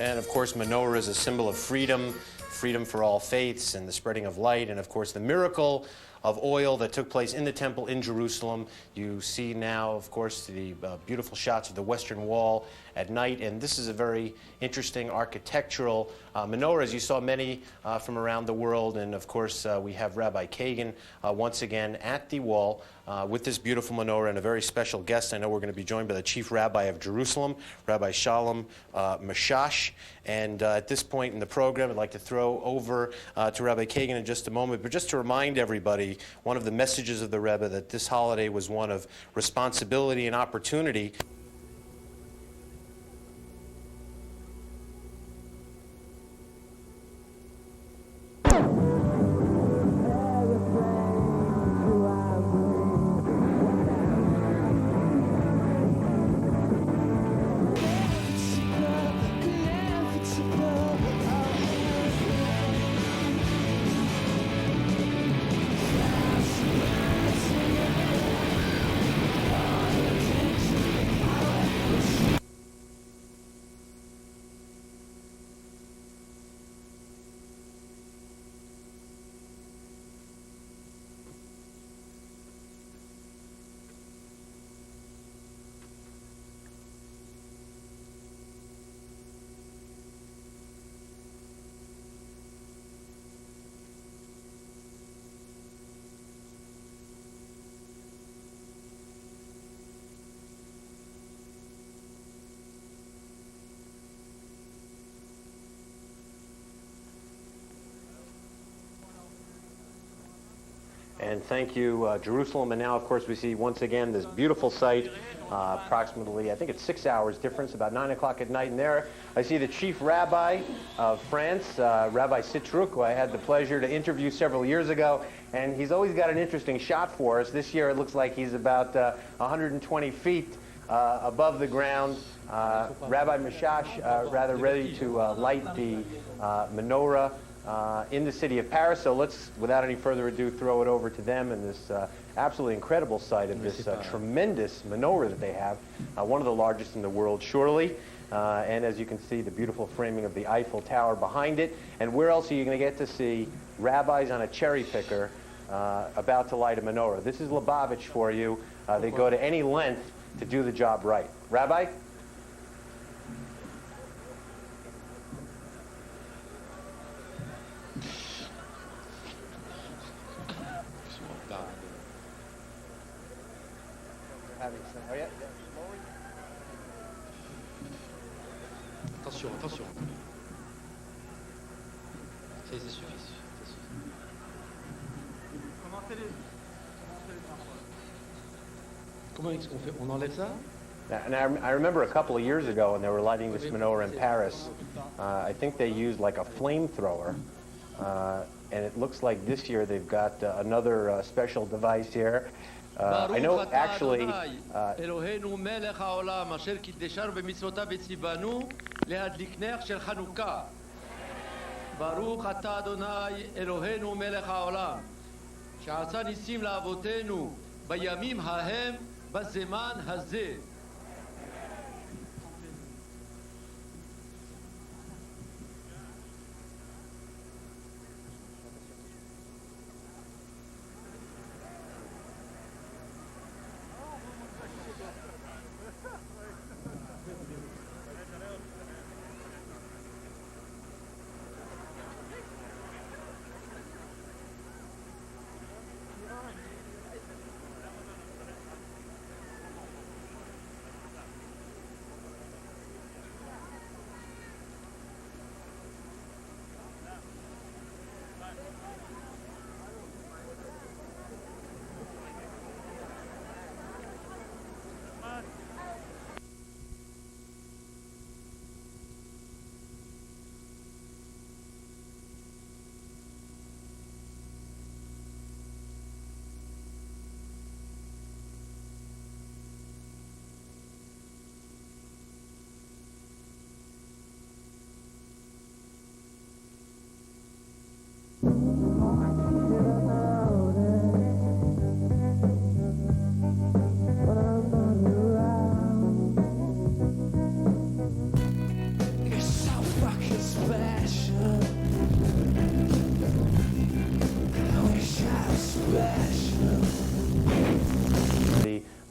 And of course, menorah is a symbol of freedom, freedom for all faiths and the spreading of light, and of course the miracle of oil that took place in the temple in Jerusalem. You see now, of course, the beautiful shots of the Western Wall at night, and this is a very interesting architectural menorah, as you saw many from around the world, and of course we have Rabbi Kagan once again at the wall with this beautiful menorah and a very special guest. I know we're going to be joined by the Chief Rabbi of Jerusalem, Rabbi Shalom Mashash, and at this point in the program I'd like to throw over to Rabbi Kagan in just a moment, but just to remind everybody, one of the messages of the Rebbe that this holiday was one of responsibility and opportunity. And thank you, Jerusalem. And now, of course, we see once again this beautiful site, approximately, I think it's 6 hours difference, about 9 o'clock at night. And there I see the Chief Rabbi of France, Rabbi Citrouk, who I had the pleasure to interview several years ago. And he's always got an interesting shot for us. This year it looks like he's about 120 feet above the ground. Rabbi Mashash, rather ready to light the menorah in the city of Paris. So let's, without any further ado, throw it over to them and this absolutely incredible sight of this tremendous menorah that they have, one of the largest in the world, surely. And as you can see, the beautiful framing of the Eiffel Tower behind it. And where else are you going to get to see rabbis on a cherry picker about to light a menorah? This is Lubavitch for you. They go to any length to do the job right. Rabbi? Attention, attention. Ça y est, c'est suffit. Comment est-ce qu'on fait? On enlève ça? And I remember a couple of years ago when they were lighting this menorah in Paris, I think they used like a flamethrower, and it looks like this year they've got another special device here. I know actually אלוהינו מלך העולם אשר קידשנו במצוותיו וציוונו להדליק נר של חנוכה. ברוך אתה אדוני אלוהינו מלך העולם שעשה ניסים לאבותינו בימים ההם בזמן הזה.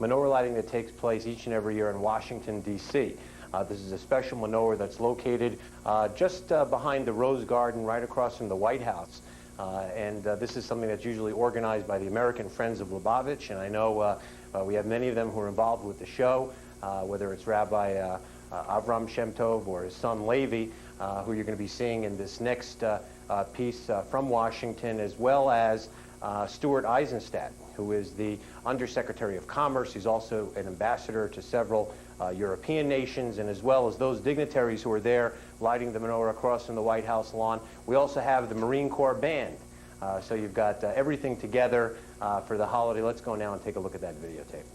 menorah lighting that takes place each and every year in Washington, D.C. This is a special menorah that's located just behind the Rose Garden, right across from the White House. This is something that's usually organized by the American Friends of Lubavitch, and I know we have many of them who are involved with the show, whether it's Rabbi Avram Shem Tov or his son Levi, who you're going to be seeing in this next piece from Washington, as well as Stuart Eisenstadt, who is the Undersecretary of Commerce. He's also an ambassador to several European nations, and as well as those dignitaries who are there lighting the menorah across from the White House lawn. We also have the Marine Corps Band. So you've got everything together for the holiday. Let's go now and take a look at that videotape.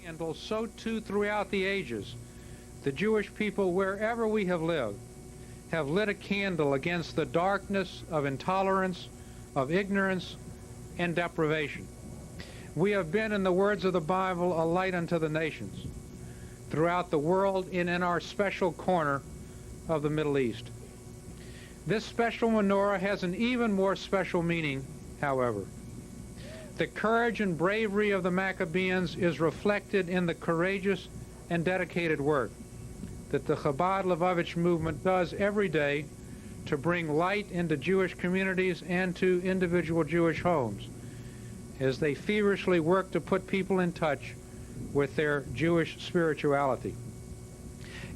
And so too throughout the ages, the Jewish people, wherever we have lived, have lit a candle against the darkness of intolerance, of ignorance, and deprivation. We have been, in the words of the Bible, a light unto the nations throughout the world and in our special corner of the Middle East. This special menorah has an even more special meaning, however. The courage and bravery of the Maccabeans is reflected in the courageous and dedicated work that the Chabad Lubavitch movement does every day to bring light into Jewish communities and to individual Jewish homes, as they feverishly work to put people in touch with their Jewish spirituality.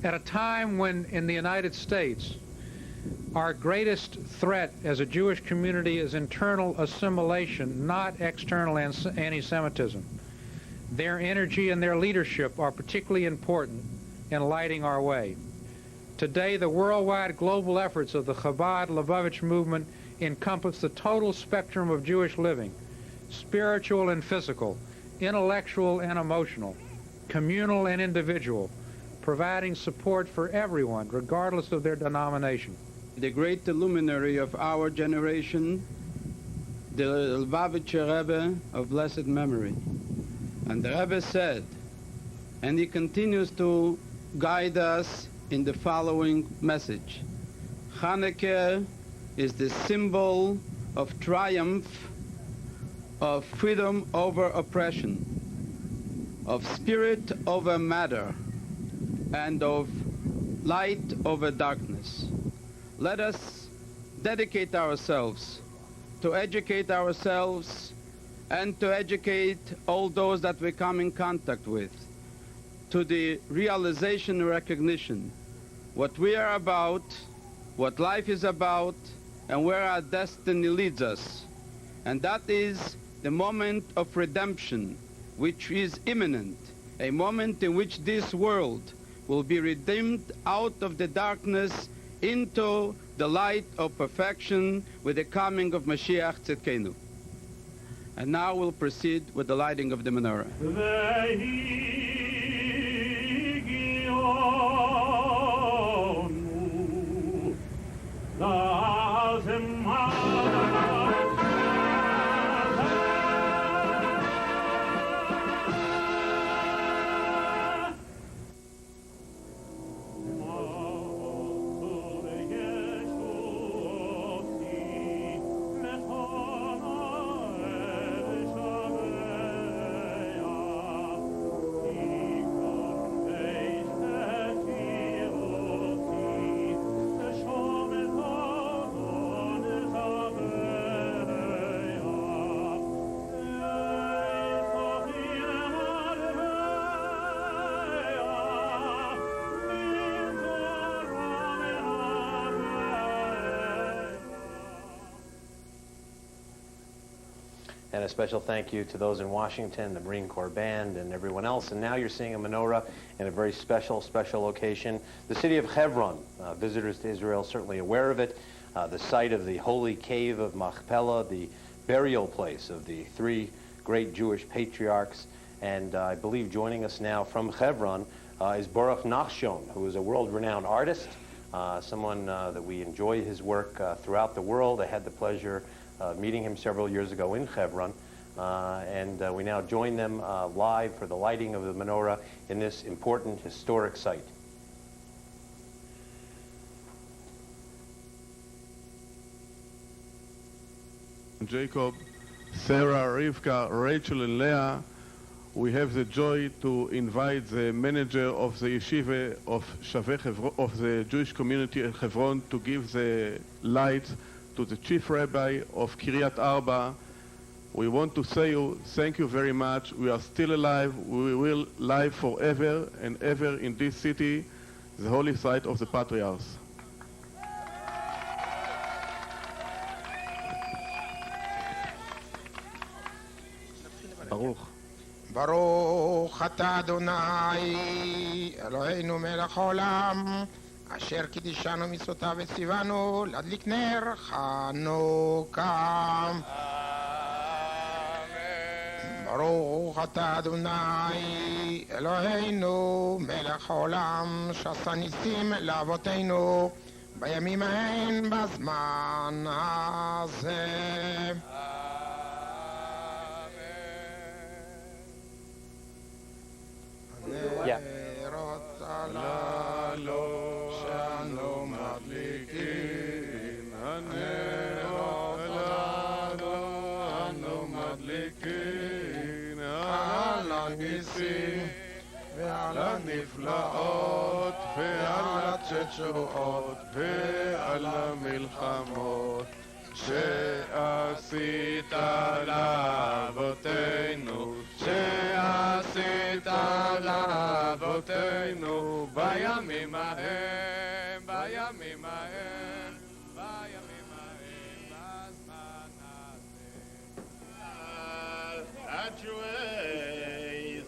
At a time when in the United States our greatest threat as a Jewish community is internal assimilation, not external anti-Semitism, their energy and their leadership are particularly important in lighting our way. Today, the worldwide global efforts of the Chabad Lubavitch movement encompass the total spectrum of Jewish living, spiritual and physical, intellectual and emotional, communal and individual, providing support for everyone, regardless of their denomination. The great luminary of our generation, the Lubavitcher Rebbe of blessed memory. And the Rebbe said, and he continues to guide us in the following message: Chanuka is the symbol of triumph, of freedom over oppression, of spirit over matter, and of light over darkness. Let us dedicate ourselves to educate ourselves and to educate all those that we come in contact with to the realization and recognition what we are about, what life is about, and where our destiny leads us. And that is the moment of redemption, which is imminent, a moment in which this world will be redeemed out of the darkness into the light of perfection with the coming of Mashiach Tzidkenu. And now we'll proceed with the lighting of the menorah. And a special thank you to those in Washington, the Marine Corps Band, and everyone else. And now you're seeing a menorah in a very special location. The city of Hebron. Visitors to Israel certainly aware of it. The site of the holy cave of Machpelah, the burial place of the three great Jewish patriarchs. And I believe joining us now from Hebron is Baruch Nachshon, who is a world-renowned artist, someone that we enjoy his work throughout the world. I had the pleasure of meeting him several years ago in Hebron, and we now join them live for the lighting of the menorah in this important historic site. Jacob, Sarah, Rivka, Rachel, and Leah, we have the joy to invite the manager of the yeshiva of Shavei Hebron, of the Jewish community in Hebron, to give the light to the chief rabbi of Kiryat Arba. We want to say thank you very much. We are still alive. We will live forever and ever in this city, the holy site of the patriarchs. Baruch. ברוך אתה אדוני אלוהינו מלך העולם אשר קידשנו מצוותיו וציוונו להדליק נר חנוכה. ברוך אתה אדוני אלוהינו מלך העולם שעשה ניסים לאבותינו בימים ההם בזמן הזה. הנרות הללו שאנו מדליקים, הנרות הללו אנו מדליקים, על הניסים ועל הנפלאות ועל התשועות ועל המלחמות שעשית לאבותינו, שעשית לאבותינו בימים ההם, בימים ההם, בימים ההם, בזמן הזה. At your ways.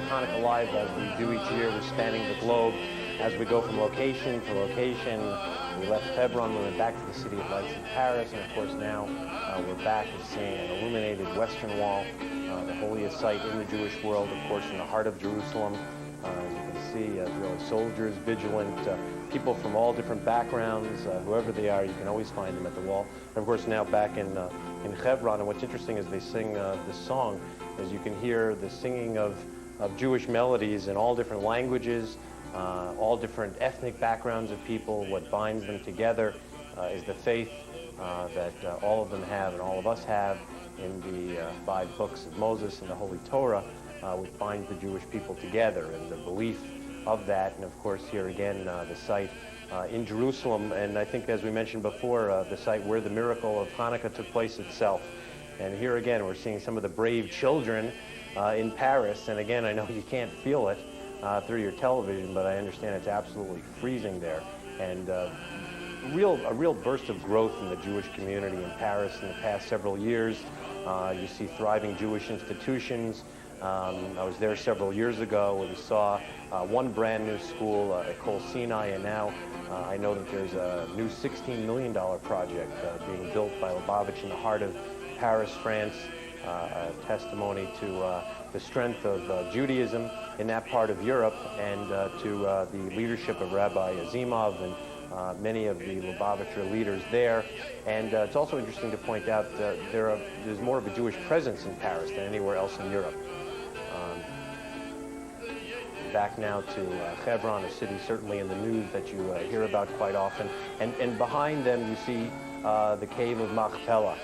Chanuka Live, as we do each year, we're spanning the globe as we go from location to location. We left Hebron, we went back to the City of Lights in Paris, and of course now we're back to seeing an illuminated Western Wall, the holiest site in the Jewish world, of course, in the heart of Jerusalem. As you can see, really soldiers, vigilant, people from all different backgrounds, whoever they are, you can always find them at the wall. And of course now back in Hebron, and what's interesting is they sing this song, as you can hear the singing of Jewish melodies in all different languages, all different ethnic backgrounds of people. What binds them together is the faith that all of them have and all of us have in the 5 books of Moses and the Holy Torah, which binds the Jewish people together, and the belief of that. And of course here again the site in Jerusalem, and I think as we mentioned before, the site where the miracle of Hanukkah took place itself. And here again we're seeing some of the brave children in Paris, and again I know you can't feel it through your television, but I understand it's absolutely freezing there. And a real burst of growth in the Jewish community in Paris in the past several years. You see thriving Jewish institutions. I was there several years ago where we saw one brand new school at Kol Sinai, and now I know that there's a new $16 million project being built by Lubavitch in the heart of Paris, France, a testimony to the strength of Judaism in that part of Europe, and to the leadership of Rabbi Azimov and many of the Lubavitcher leaders there. And it's also interesting to point out there's more of a Jewish presence in Paris than anywhere else in Europe. Back now to Hebron, a city certainly in the news that you hear about quite often. And behind them you see the cave of Machpelah,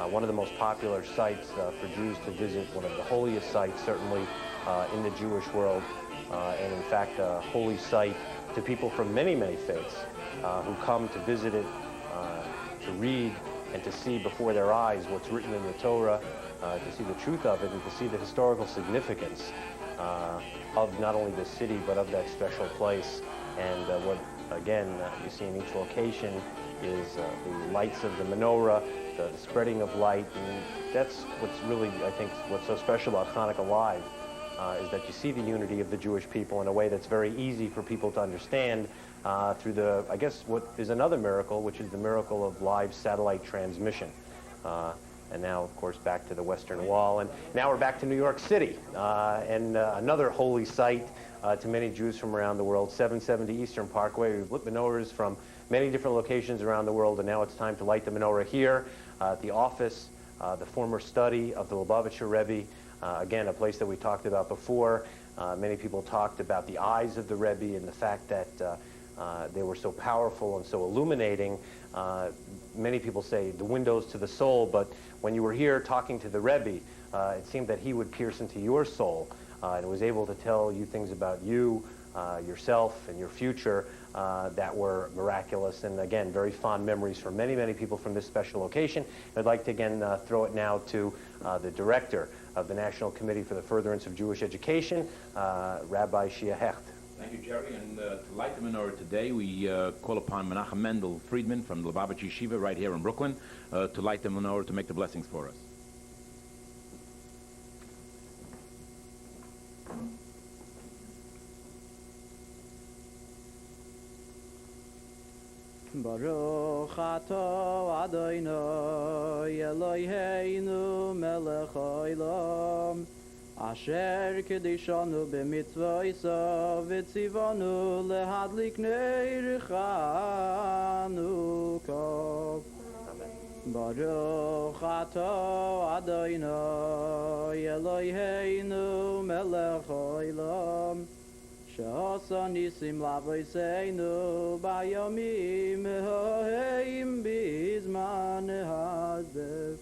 one of the most popular sites for Jews to visit, one of the holiest sites certainly in the Jewish world, and in fact a holy site to people from many, many faiths who come to visit it, to read and to see before their eyes what's written in the Torah, to see the truth of it and to see the historical significance of not only this city but of that special place. And what again you see in each location is the lights of the menorah, the spreading of light, and that's what's really, I think, what's so special about Hanukkah Live, is that you see the unity of the Jewish people in a way that's very easy for people to understand through the, I guess, what is another miracle, which is the miracle of live satellite transmission. And now, of course, back to the Western Wall. And now we're back to New York City, and another holy site to many Jews from around the world, 770 Eastern Parkway. We've lit menorahs from many different locations around the world, and now it's time to light the menorah here at the office, the former study of the Lubavitcher Rebbe. Again, a place that we talked about before. Many people talked about the eyes of the Rebbe and the fact that they were so powerful and so illuminating. Many people say the windows to the soul, but when you were here talking to the Rebbe, it seemed that he would pierce into your soul and was able to tell you things about you, yourself, and your future that were miraculous. And again, very fond memories for many, many people from this special location. I'd like to again throw it now to the director of the National Committee for the Furtherance of Jewish Education, Rabbi Shia Hecht. Thank you, Jerry. And to light the menorah today, we call upon Menachem Mendel Friedman from the Lubavitch Yeshiva right here in Brooklyn to light the menorah to make the blessings for us. Baruch atah Adonai Eloheinu melech haolam Asher kedishanu b'mitzvosav v'tzivanu lehadlik ner Chanukah. Baruch atah Adonai Eloheinu melech haolam She'asa nisim lavoseinu bayomim ha'eim bizman hazeh.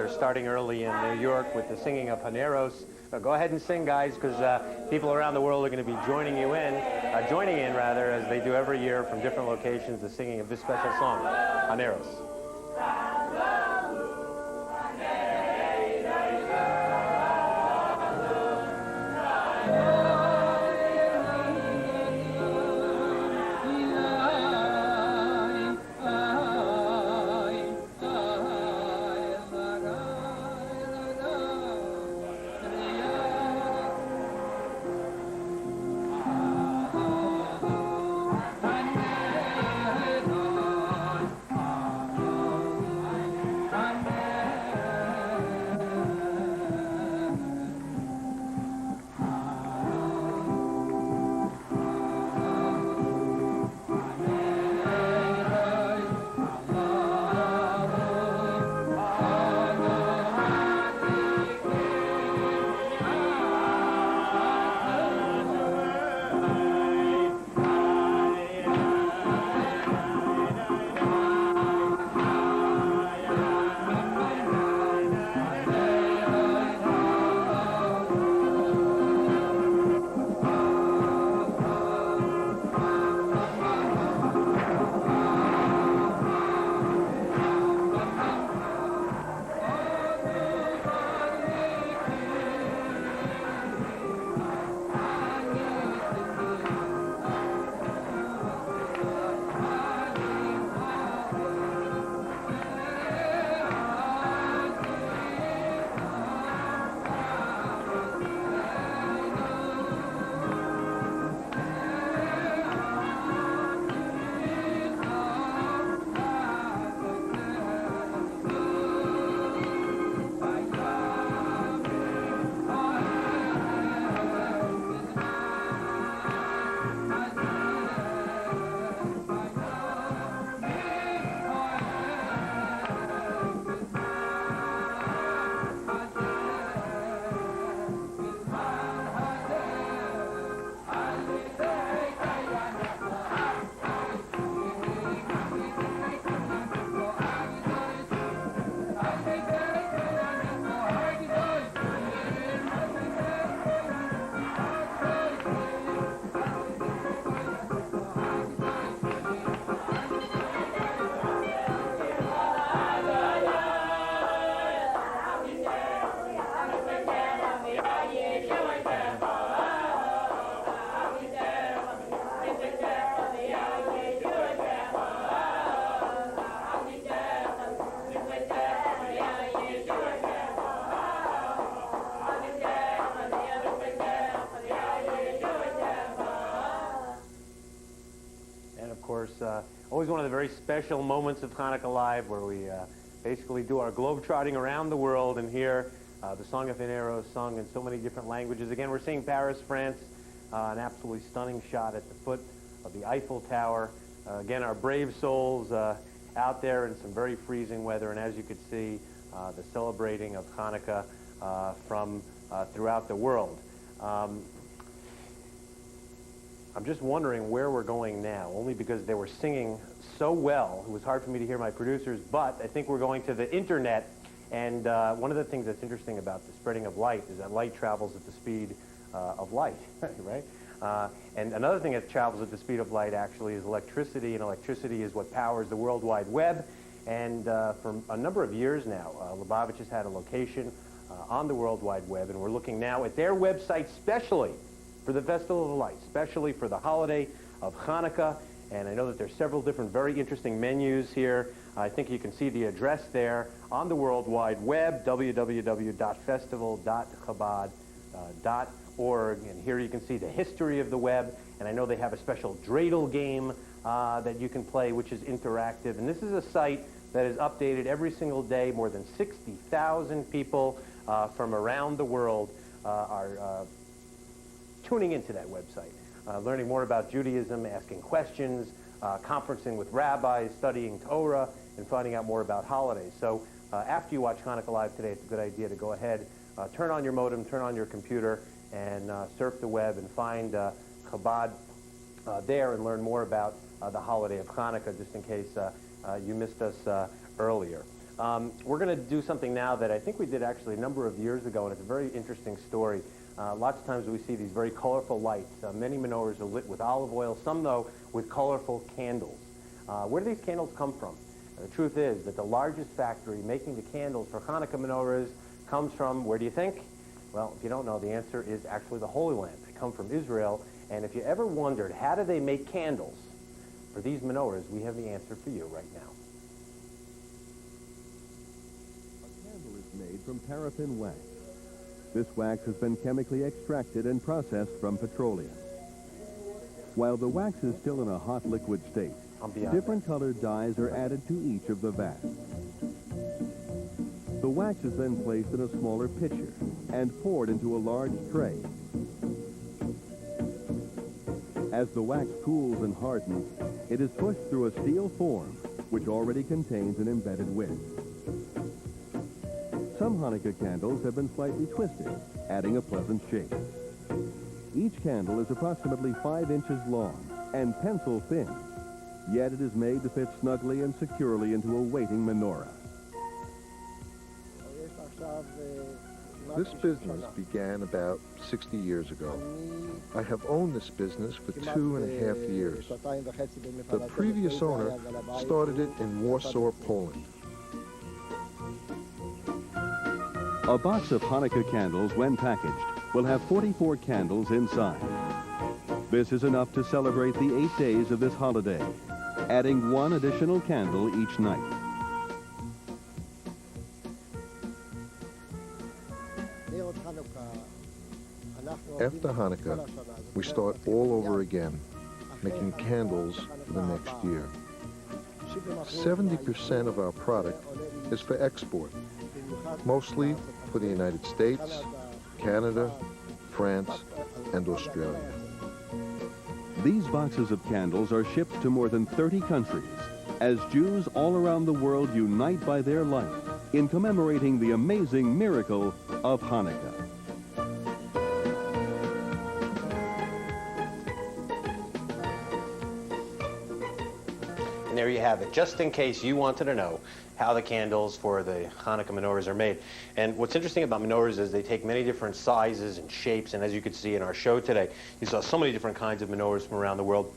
Starting early in New York with the singing of Haneros. Go ahead and sing, guys, because people around the world are going to be joining in, as they do every year from different locations, the singing of this special song, Haneros. always one of the very special moments of Hanukkah Live where we basically do our globe-trotting around the world and hear the Song of Enero sung in so many different languages. Again, we're seeing Paris, France, an absolutely stunning shot at the foot of the Eiffel Tower. Again, our brave souls out there in some very freezing weather, and as you could see, the celebrating of Hanukkah from throughout the world. I'm just wondering where we're going now, only because they were singing so well. It was hard for me to hear my producers, but I think we're going to the internet. And one of the things that's interesting about the spreading of light is that light travels at the speed of light, right? And another thing that travels at the speed of light actually is electricity, and electricity is what powers the World Wide Web. And for a number of years now, Lubavitch has had a location on the World Wide Web, and we're looking now at their website specially for the Festival of Light, especially for the holiday of Hanukkah. And I know that there's several different very interesting menus here. I think you can see the address there on the World Wide Web, www.festival.chabad.org. And here you can see the history of the web. And I know they have a special dreidel game that you can play, which is interactive. And this is a site that is updated every single day. More than 60,000 people from around the world are tuning into that website, learning more about Judaism, asking questions, conferencing with rabbis, studying Torah, and finding out more about holidays. So after you watch Hanukkah Live today, it's a good idea to go ahead, turn on your modem, turn on your computer, and surf the web and find Chabad there and learn more about the holiday of Hanukkah, just in case you missed us earlier. We're going to do something now that I think we did actually a number of years ago, and it's a very interesting story. Lots of times we see these very colorful lights. Many menorahs are lit with olive oil, some, though, with colorful candles. Where do these candles come from? The truth is that the largest factory making the candles for Hanukkah menorahs comes from, where do you think? Well, if you don't know, the answer is actually the Holy Land. They come from Israel, and if you ever wondered how do they make candles for these menorahs, we have the answer for you right now. A candle is made from paraffin wax. This wax has been chemically extracted and processed from petroleum. While the wax is still in a hot liquid state, different colored dyes are added to each of the vats. The wax is then placed in a smaller pitcher and poured into a large tray. As the wax cools and hardens, it is pushed through a steel form, which already contains an embedded wick. Some Hanukkah candles have been slightly twisted, adding a pleasant shape. Each candle is approximately 5 inches long and pencil thin, yet it is made to fit snugly and securely into a waiting menorah. This business began about 60 years ago. I have owned this business for 2.5 years. The previous owner started it in Warsaw, Poland. A box of Hanukkah candles, when packaged, will have 44 candles inside. This is enough to celebrate the 8 days of this holiday, adding 1 additional candle each night. After Hanukkah, we start all over again, making candles for the next year. 70% of our product is for export, mostly for the United States, Canada, France, and Australia. These boxes of candles are shipped to more than 30 countries as Jews all around the world unite by their light in commemorating the amazing miracle of Hanukkah. And there you have it, just in case you wanted to know how the candles for the Hanukkah menorahs are made. And what's interesting about menorahs is they take many different sizes and shapes, and as you could see in our show today, you saw so many different kinds of menorahs from around the world.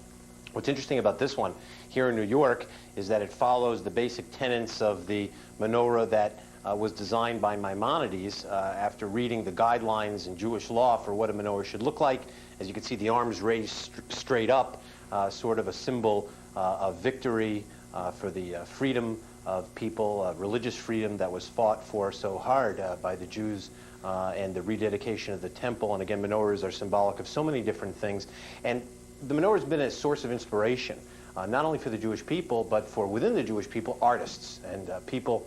What's interesting about this one here in New York is that it follows the basic tenets of the menorah that was designed by Maimonides after reading the guidelines in Jewish law for what a menorah should look like. As you can see, the arms raised straight up, sort of a symbol of victory for the freedom of people, religious freedom that was fought for so hard by the Jews, and the rededication of the temple. And again, menorahs are symbolic of so many different things. And the menorah has been a source of inspiration not only for the Jewish people, but for within the Jewish people, artists and people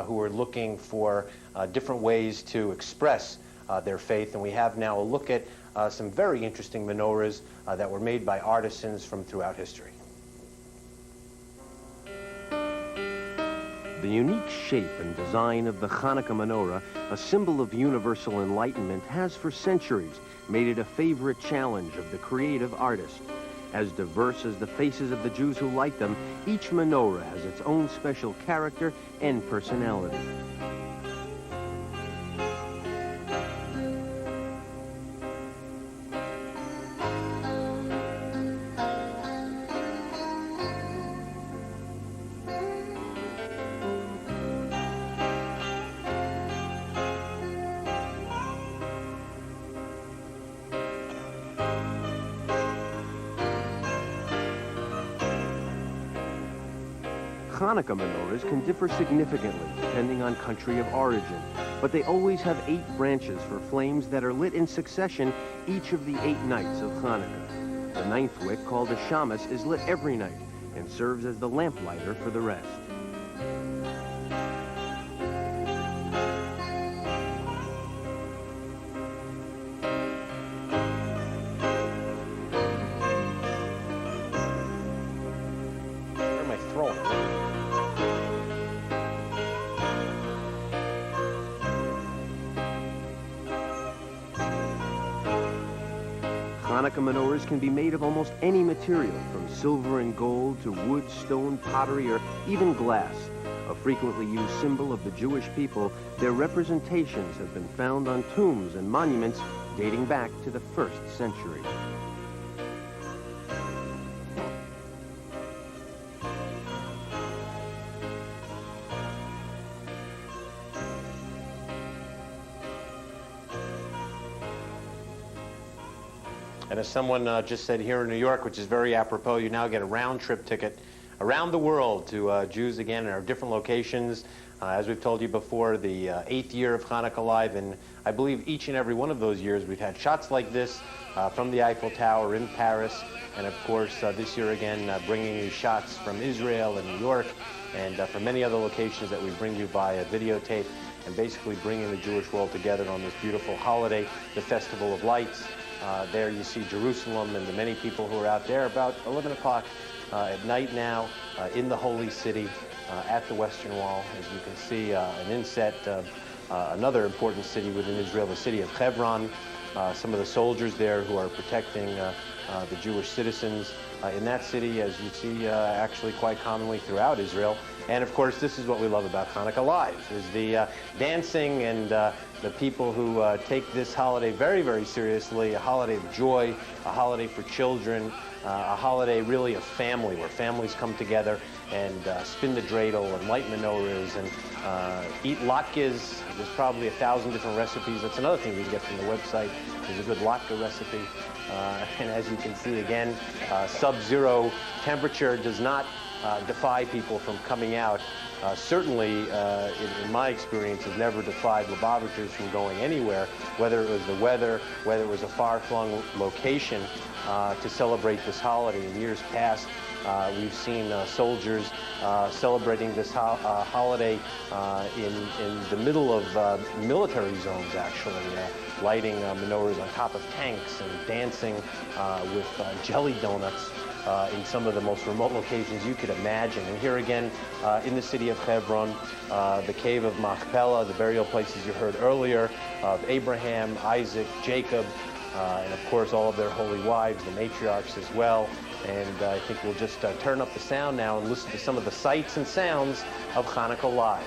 who are looking for different ways to express their faith. And we have now a look at some very interesting menorahs that were made by artisans from throughout history. The unique shape and design of the Chanuka menorah, a symbol of universal enlightenment, has for centuries made it a favorite challenge of the creative artist. As diverse as the faces of the Jews who light them, each menorah has its own special character and personality. Chanuka menorahs can differ significantly depending on country of origin, but they always have 8 branches for flames that are lit in succession each of the 8 nights of Hanukkah. The 9th wick, called a shamus, is lit every night and serves as the lamplighter for the rest. Where am I throwing? Chanuka menorahs can be made of almost any material, from silver and gold to wood, stone, pottery, or even glass. A frequently used symbol of the Jewish people, their representations have been found on tombs and monuments dating back to the 1st century. And as someone just said, here in New York, which is very apropos, you now get a round-trip ticket around the world to Jews again in our different locations. As we've told you before, the 8th year of Hanukkah Live, and I believe each and every one of those years we've had shots like this from the Eiffel Tower in Paris, and of course this year again bringing you shots from Israel and New York, and from many other locations that we bring you via videotape, and basically bringing the Jewish world together on this beautiful holiday, the Festival of Lights. There you see Jerusalem and the many people who are out there about 11 o'clock at night now in the Holy City at the Western Wall. As you can see, an inset of another important city within Israel, the city of Hebron. Some of the soldiers there who are protecting the Jewish citizens in that city, as you see actually quite commonly throughout Israel. And of course, this is what we love about Hanukkah Live, is the dancing and the people who take this holiday very, very seriously, a holiday of joy, a holiday for children, a holiday really of family, where families come together and spin the dreidel and light menorahs and eat latkes. There's probably 1,000 different recipes. That's another thing we can get from the website. There's a good latke recipe. And as you can see again, sub-zero temperature does not defy people from coming out. Certainly, in my experience, has never defied Lubavitchers from going anywhere, whether it was the weather, whether it was a far-flung location to celebrate this holiday. In years past, we've seen soldiers celebrating this holiday in the middle of military zones, actually, lighting menorahs on top of tanks and dancing with jelly donuts in some of the most remote locations you could imagine. And here again, in the city of Hebron, the cave of Machpelah, the burial places you heard earlier of Abraham, Isaac, Jacob, and of course all of their holy wives, the matriarchs as well. And I think we'll just turn up the sound now and listen to some of the sights and sounds of Hanukkah Live.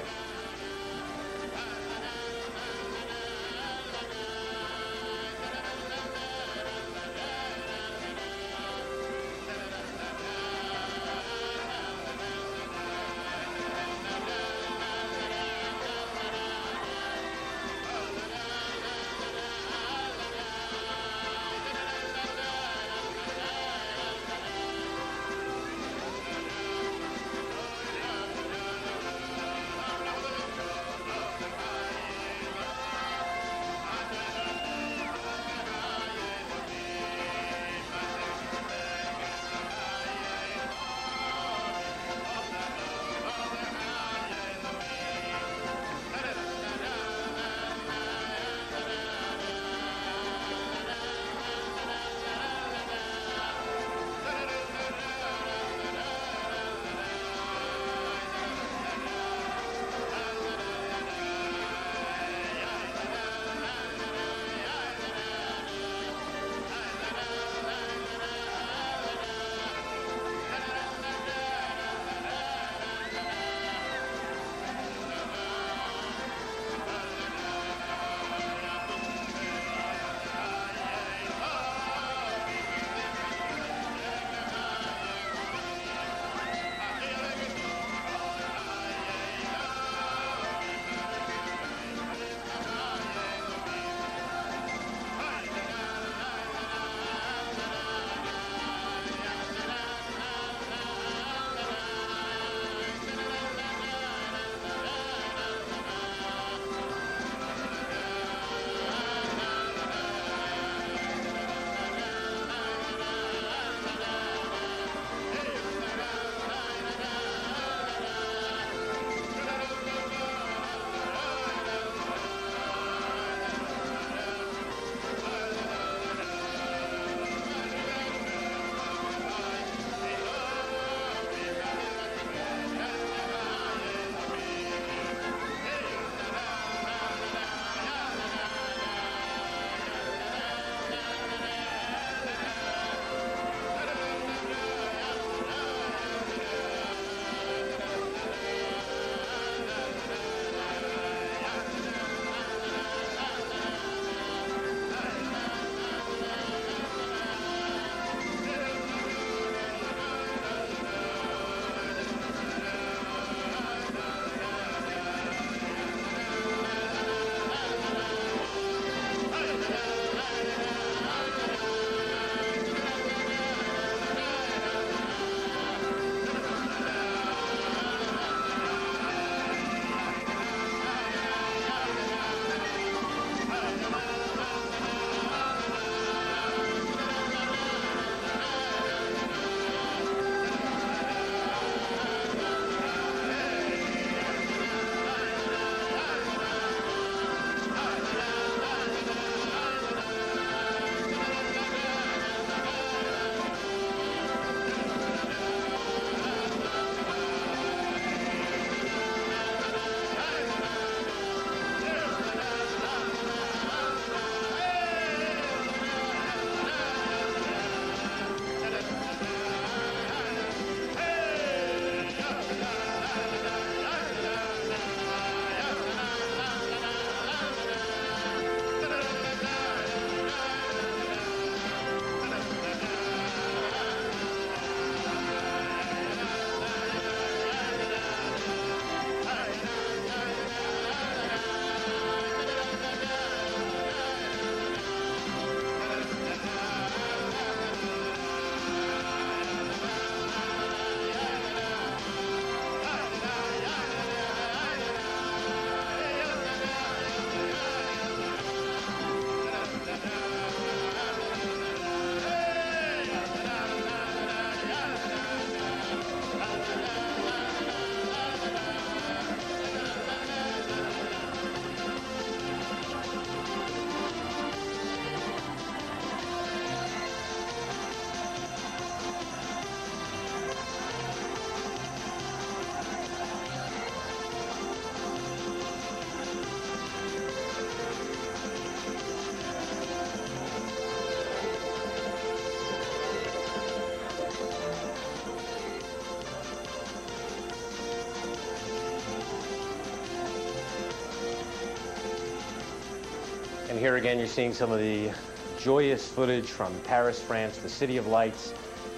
here again you're seeing some of the joyous footage from Paris, France, the City of Lights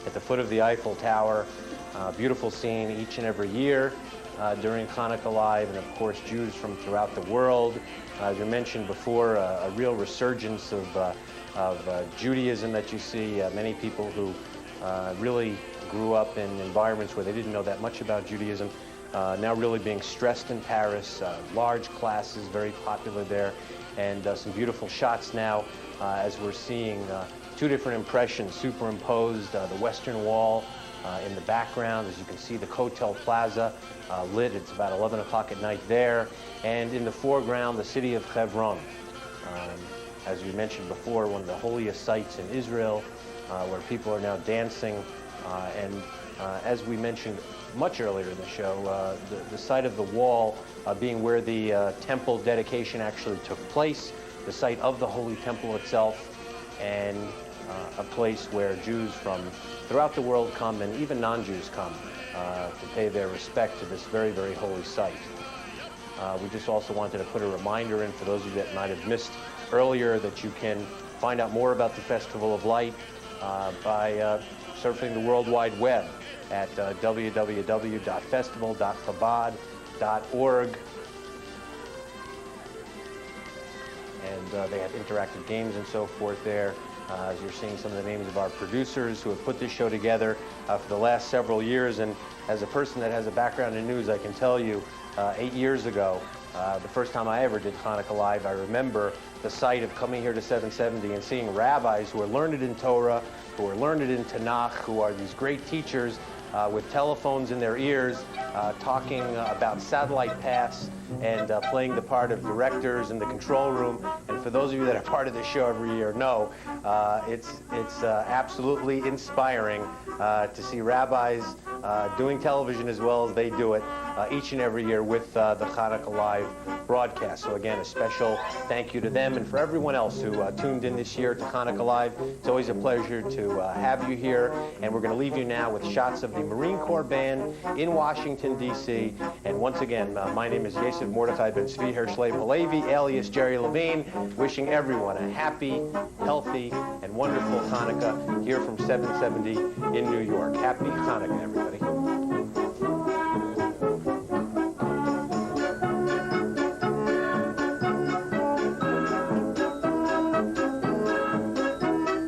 at the foot of the Eiffel Tower. Beautiful scene each and every year during Hanukkah Live, and of course Jews from throughout the world. As you mentioned before, a real resurgence of Judaism that you see. Many people who really grew up in environments where they didn't know that much about Judaism, now really being stressed in Paris. Large classes, very popular there, and some beautiful shots now as we're seeing two different impressions superimposed. The Western Wall in the background, as you can see the Kotel Plaza lit. It's about 11 o'clock at night there. And in the foreground, the city of Hebron. As we mentioned before, one of the holiest sites in Israel, where people are now dancing. And as we mentioned much earlier in the show, the site of the wall being where the temple dedication actually took place, the site of the Holy Temple itself, and a place where Jews from throughout the world come, and even non-Jews come to pay their respect to this very, very holy site. We just also wanted to put a reminder in for those of you that might have missed earlier that you can find out more about the Festival of Light by surfing the World Wide Web at www.festival.chabad.org. And they have interactive games and so forth there. As you're seeing some of the names of our producers who have put this show together for the last several years. And as a person that has a background in news, I can tell you 8 years ago, the first time I ever did Hanukkah Live, I remember the sight of coming here to 770 and seeing rabbis who are learned in Torah, who are learned in Tanakh, who are these great teachers with telephones in their ears, talking about satellite paths and playing the part of directors in the control room. And for those of you that are part of this show every year know, it's absolutely inspiring to see rabbis doing television as well as they do it each and every year with the Hanukkah Live broadcast. So again, a special thank you to them and for everyone else who tuned in this year to Hanukkah Live. It's always a pleasure to have you here, and we're going to leave you now with shots of the Marine Corps Band in Washington, D.C. And once again, my name is Yosef Mordechai Ben Tzvi Hershlev Halevi, alias Jerry Levine, wishing everyone a happy, healthy, and wonderful Hanukkah here from 770 in New York. Happy Hanukkah, everybody.